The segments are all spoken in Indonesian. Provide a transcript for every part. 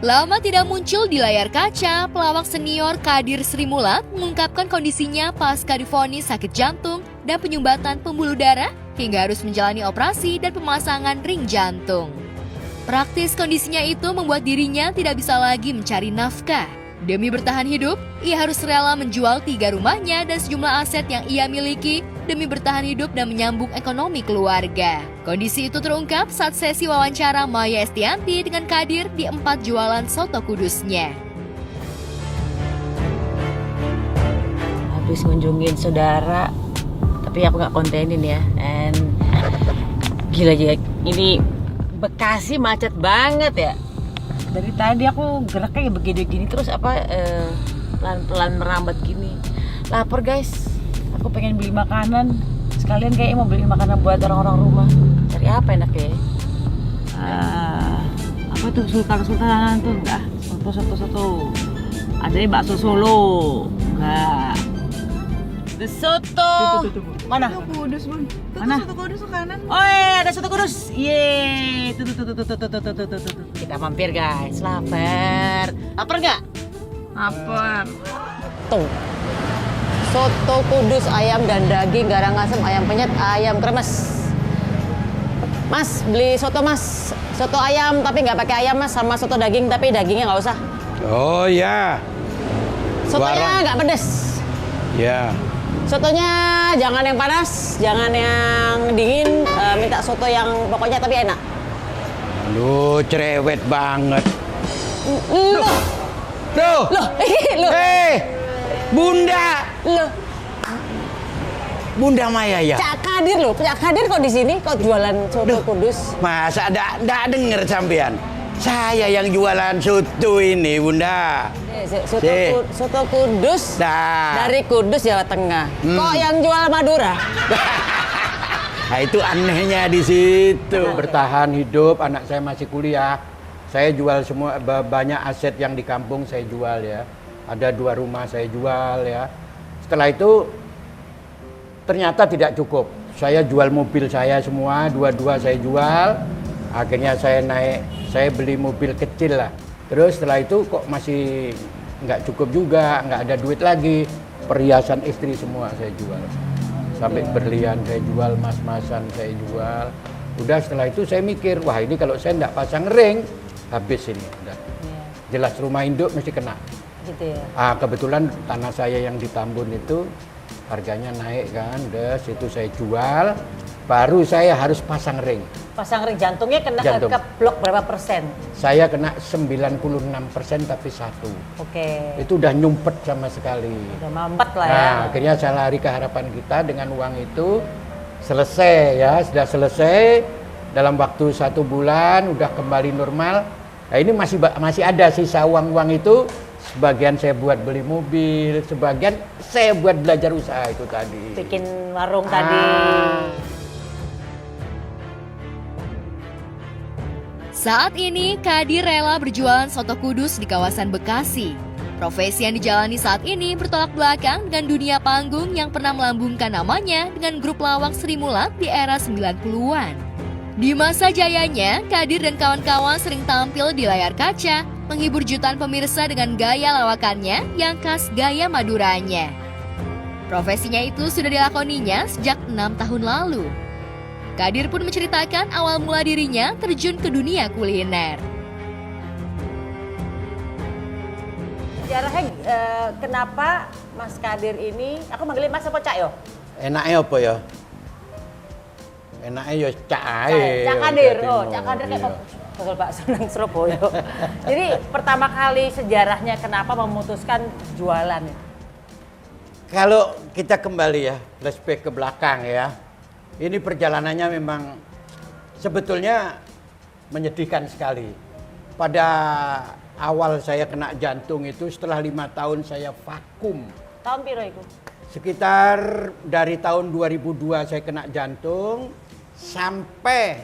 Lama tidak muncul di layar kaca, pelawak senior Kadir Srimulat mengungkapkan kondisinya pasca divonis sakit jantung dan penyumbatan pembuluh darah hingga harus menjalani operasi dan pemasangan ring jantung. Praktis kondisinya itu membuat dirinya tidak bisa lagi mencari nafkah. Demi bertahan hidup, ia harus rela menjual 3 rumahnya dan sejumlah aset yang ia miliki demi bertahan hidup dan menyambung ekonomi keluarga. Kondisi itu terungkap saat sesi wawancara Maya Estianty dengan Kadir di 4 jualan soto kudusnya. Habis ngunjungin saudara, tapi aku nggak kontenin ya. And gila ya, ini Bekasi macet banget ya. Dari tadi aku geraknya begini-gini terus pelan-pelan merambat gini. Lapar guys, aku pengen beli makanan. Sekalian kayaknya mau beli makanan buat orang-orang rumah. Cari apa enak ya? Apa tuh sultan-sultanan tuh? Enggak, soto. Ada bakso Solo. Enggak. The soto. Mana? Soto kudus, Bang. Mana? Soto kudus kanan. Oh ada soto kudus. Yeay. Tuh. Kita mampir guys. Lapar. Lapar nggak? Lapar. Tuh. Soto kudus ayam dan daging, garang asem, ayam penyet, ayam kremes. Mas, beli soto mas. Soto ayam tapi nggak pakai ayam mas, sama soto daging tapi dagingnya nggak usah. Oh ya. Sotonya nggak pedes. Ya. Sotonya jangan yang panas, jangan yang dingin. Minta soto yang pokoknya tapi enak. Lu cerewet banget. Loh, Loh. loh, Bunda. loh. Bunda Maya ya. Cak Kadir loh, Cak Kadir kok di sini kok jualan soto kudus? Masa ndak denger sampean? Saya yang jualan soto ini, Bunda. Soto kudus Nah. dari Kudus Jawa Tengah. Kok yang jual Madura? Nah, itu anehnya di situ. Bertahan hidup, anak saya masih kuliah. Saya jual semua, banyak aset yang di kampung saya jual ya. Ada 2 rumah saya jual ya. Setelah itu ternyata tidak cukup. Saya jual mobil saya semua, 2 saya jual. Akhirnya saya beli mobil kecil lah. Terus setelah itu kok masih nggak cukup juga, nggak ada duit lagi. Perhiasan istri semua saya jual. Sampai berlian saya jual, mas-masan saya jual. Udah setelah itu saya mikir, wah ini kalau saya nggak pasang ring, habis ini. Udah. Jelas rumah induk mesti kena. Gitu ya. Kebetulan tanah saya yang di Tambun itu harganya naik kan, itu saya jual, baru saya harus pasang ring. Pasang ring jantungnya kena Jantung. ke blok berapa persen? Saya kena 96% tapi 1. Oke. Itu udah nyumpet sama sekali. Udah mampet lah ya. Nah, akhirnya saya lari ke Harapan Kita dengan uang itu selesai ya, sudah selesai dalam waktu 1 bulan udah kembali normal. Nah, ini masih ada sisa uang itu. Sebagian saya buat beli mobil, sebagian saya buat belajar usaha itu tadi. Bikin warung tadi. Saat ini, Kadir rela berjualan soto kudus di kawasan Bekasi. Profesi yang dijalani saat ini bertolak belakang dengan dunia panggung yang pernah melambungkan namanya dengan grup lawak Srimulat di era 90-an. Di masa jayanya, Kadir dan kawan-kawan sering tampil di layar kaca, menghibur jutaan pemirsa dengan gaya lawakannya yang khas gaya Maduranya. Profesinya itu sudah dilakoninya sejak 6 tahun lalu. Kadir pun menceritakan awal mula dirinya terjun ke dunia kuliner. Sejarahnya kenapa Mas Kadir ini, aku manggilin Mas apa Cak yo? Enaknya apa ya? Enaknya ya cak ae. Cak Kadir, Cak Kadir kayak bakal bakso nang Surabaya. Jadi pertama kali sejarahnya kenapa memutuskan jualan? Kalau kita kembali ya, flashback ke belakang ya. Ini perjalanannya memang sebetulnya menyedihkan sekali. Pada awal saya kena jantung itu setelah 5 tahun saya vakum. Tahun piro itu? Sekitar dari tahun 2002 saya kena jantung sampai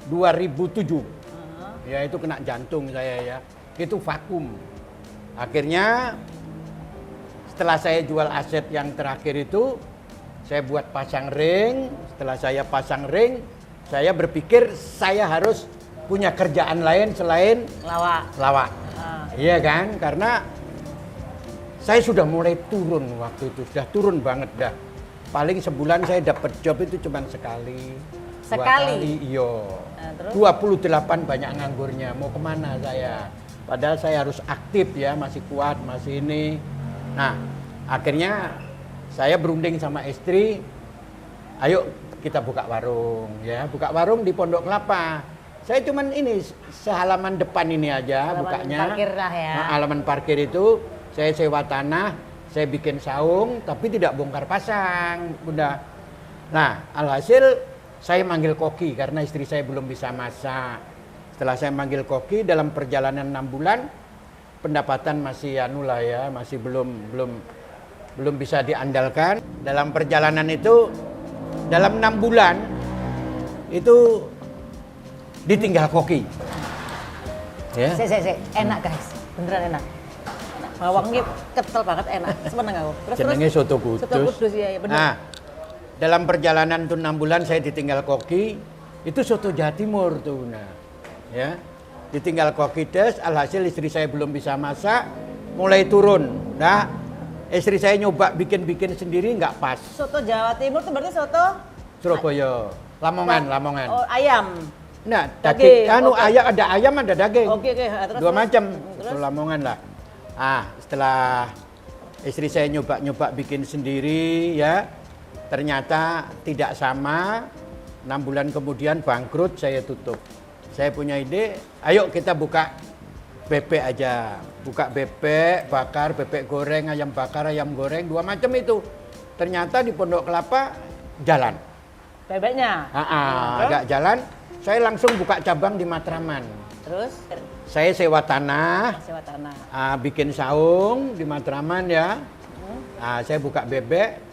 2007. Ya itu kena jantung saya ya. Itu vakum. Akhirnya setelah saya jual aset yang terakhir itu, saya buat pasang ring. Setelah saya pasang ring, saya berpikir saya harus punya kerjaan lain selain Lawak. lawak. Ah. Iya kan? Karena saya sudah mulai turun waktu itu, sudah turun banget dah. Paling sebulan saya dapat job itu cuma sekali. Dua Sekali? kali, iya. Nah, terus? 28 banyak nganggurnya, mau kemana saya? Padahal saya harus aktif ya, masih kuat, masih ini. Nah, akhirnya saya berunding sama istri, ayo kita buka warung ya, buka warung di Pondok Kelapa. Saya cuman ini sehalaman depan ini aja Halaman bukanya. parkir lah ya. Nah, halaman parkir itu saya sewa tanah, saya bikin saung, tapi tidak bongkar pasang, Bunda. Nah, alhasil saya manggil koki karena istri saya belum bisa masak. Setelah saya manggil koki dalam perjalanan 6 bulan, pendapatan masih anu lah ya, masih belum bisa diandalkan. Dalam perjalanan itu, dalam 6 bulan itu ditinggal koki. Ya. Enak guys, beneran enak. Bawangnya kental banget, enak. Seneng aku. Jenenge soto kudus. Soto kudus ya, bener. Nah, dalam perjalanan tuh 6 bulan saya ditinggal koki, itu soto Jawa Timur tuh, nah. Ya. Ditinggal koki des, alhasil istri saya belum bisa masak, mulai turun. Nah, istri saya nyoba bikin sendiri nggak pas. Soto Jawa Timur tuh berarti soto Surabaya, Lamongan. Oh, ayam. Nah, Daging, daging, oke. ada ayam, ada daging. Oke, terus. Dua macam, Terus? Lamongan lah. Setelah istri saya nyoba bikin sendiri ya, ternyata tidak sama. 6 bulan kemudian bangkrut, saya tutup. Saya punya ide, ayo kita buka bebek aja. Buka bebek, bakar, bebek goreng, ayam bakar, ayam goreng, 2 macam itu. Ternyata di Pondok Kelapa jalan. Bebeknya. Terus? Agak jalan, saya langsung buka cabang di Matraman. Terus Saya sewa tanah, sewa tanah. bikin saung di Matraman ya. Saya buka bebek.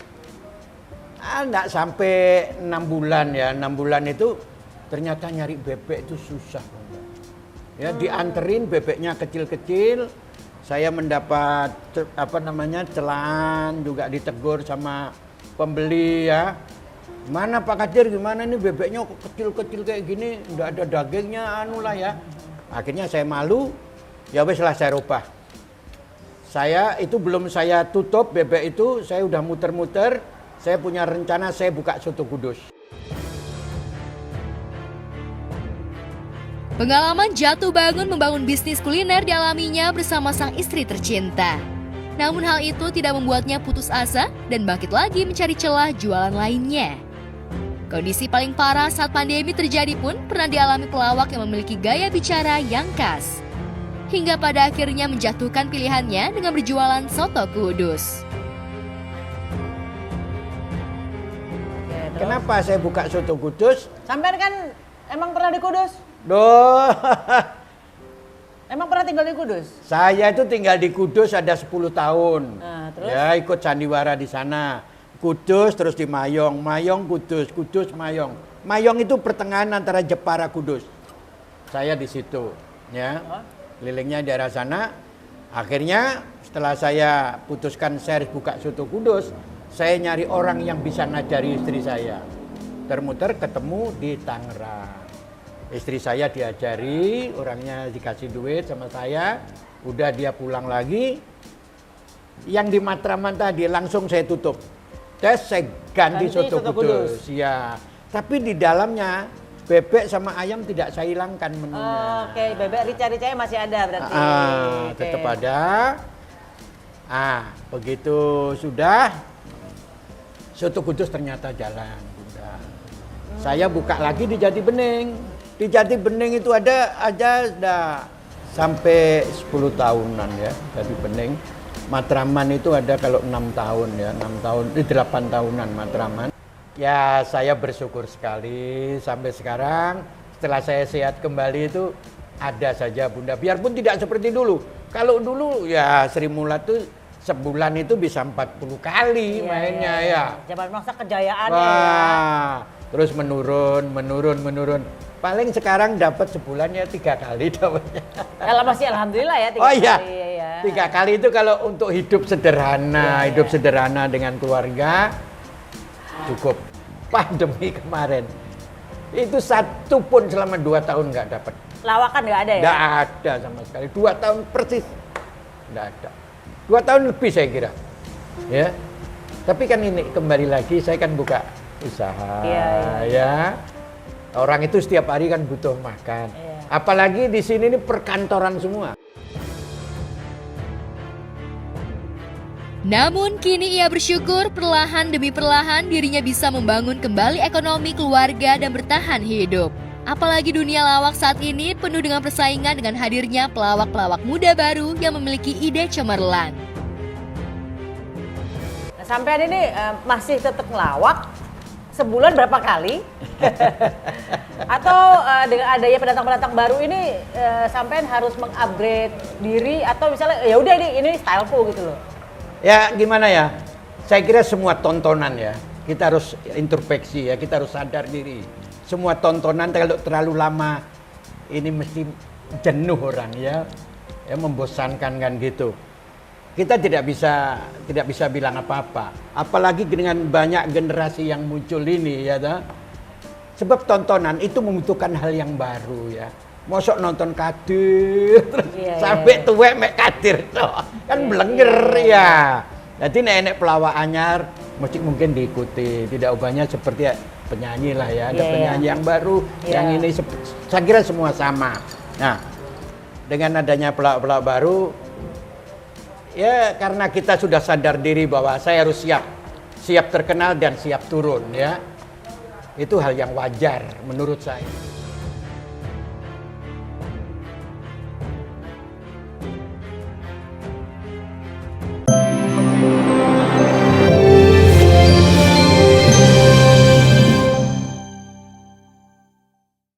Enggak sampai 6 bulan ya. 6 bulan itu ternyata nyari bebek itu susah. Ya, dianterin bebeknya kecil-kecil. Saya mendapat celaan, juga ditegur sama pembeli ya. Mana Pak Kadir, gimana nih bebeknya kecil-kecil kayak gini, enggak ada dagingnya anu lah ya. Akhirnya saya malu, ya wes lah saya rubah. Saya itu belum saya tutup bebek itu, saya udah muter-muter, saya punya rencana saya buka soto kudus. Pengalaman jatuh bangun membangun bisnis kuliner dialaminya bersama sang istri tercinta. Namun hal itu tidak membuatnya putus asa dan bangkit lagi mencari celah jualan lainnya. Kondisi paling parah saat pandemi terjadi pun pernah dialami pelawak yang memiliki gaya bicara yang khas. Hingga pada akhirnya menjatuhkan pilihannya dengan berjualan soto kudus. Oke, terus? Kenapa saya buka soto kudus? Sampean kan emang pernah di Kudus? Duh, Emang pernah tinggal di Kudus? saya itu tinggal di Kudus ada 10 tahun. Nah, terus? Ya, ikut sandiwara di sana. Kudus terus di Mayong, Kudus, Mayong. Mayong itu pertengahan antara Jepara Kudus. Saya di situ, ya. Kelilingnya daerah sana. Akhirnya setelah saya putuskan saya harus buka soto Kudus, saya nyari orang yang bisa ngajari istri saya. Termuter ketemu di Tangerang. Istri saya diajari, orangnya dikasih duit sama saya, udah dia pulang lagi. Yang di Matraman tadi langsung saya tutup. Saya ganti soto kudus. Ya. Tapi di dalamnya bebek sama ayam tidak saya hilangkan menunya. Oke, bebek rica-ricanya masih ada berarti. Oke. Tetap ada. Begitu sudah, soto kudus ternyata jalan. Udah. Saya buka lagi di Jati Bening. Di Jati Bening itu ada aja sampai 10 tahunan ya, Jati Bening. Matraman itu ada kalau 6 tahun ya, 8 tahunan Matraman. Ya saya bersyukur sekali sampai sekarang setelah saya sehat kembali itu ada saja Bunda. Biarpun tidak seperti dulu. Kalau dulu ya Sri Mulat tuh sebulan itu bisa 40 kali mainnya ya. Zaman masa kejayaannya Wah, terus menurun. Paling sekarang dapat sebulan ya 3 kali dapatnya. ya. Masih alhamdulillah ya 3 Oh iya, kali. Ya. 3 kali itu kalau untuk hidup sederhana, sederhana dengan keluarga cukup. Pandemi kemarin itu 1 pun selama 2 tahun nggak dapat. lawakan nggak ada ya? Nggak ada sama sekali. 2 tahun persis. Nggak ada. 2 tahun lebih saya kira. Ya. Tapi kan ini kembali lagi saya kan buka usaha. Iya. Ya. Orang itu setiap hari kan butuh makan. Iya. Apalagi di sini ini perkantoran semua. Namun kini ia bersyukur perlahan demi perlahan dirinya bisa membangun kembali ekonomi keluarga dan bertahan hidup. Apalagi dunia lawak saat ini penuh dengan persaingan dengan hadirnya pelawak-pelawak muda baru yang memiliki ide cemerlang. Nah, sampean ini masih tetap ngelawak sebulan berapa kali? Atau dengan adanya pendatang-pendatang baru ini sampean harus mengupgrade diri atau misalnya ya udah ini styleku gitu loh. Ya gimana ya, saya kira semua tontonan ya, kita harus introspeksi ya, kita harus sadar diri. Semua tontonan kalau terlalu lama, ini mesti jenuh orang ya membosankan kan gitu. Kita tidak bisa bilang apa-apa, apalagi dengan banyak generasi yang muncul ini ya toh. Sebab tontonan itu membutuhkan hal yang baru ya. Mosok nonton Kadir terus sampai tuwek mek Kadir toh. Kan blenger ya. Jadi nenek pelawak anyar mungkin diikuti, tidak ubahnya seperti penyanyi lah ya. Ada penyanyi yang baru, yang ini saya kira semua sama. Nah, dengan adanya pelawak-pelawak baru ya karena kita sudah sadar diri bahwa saya harus siap terkenal dan siap turun ya. Itu hal yang wajar menurut saya.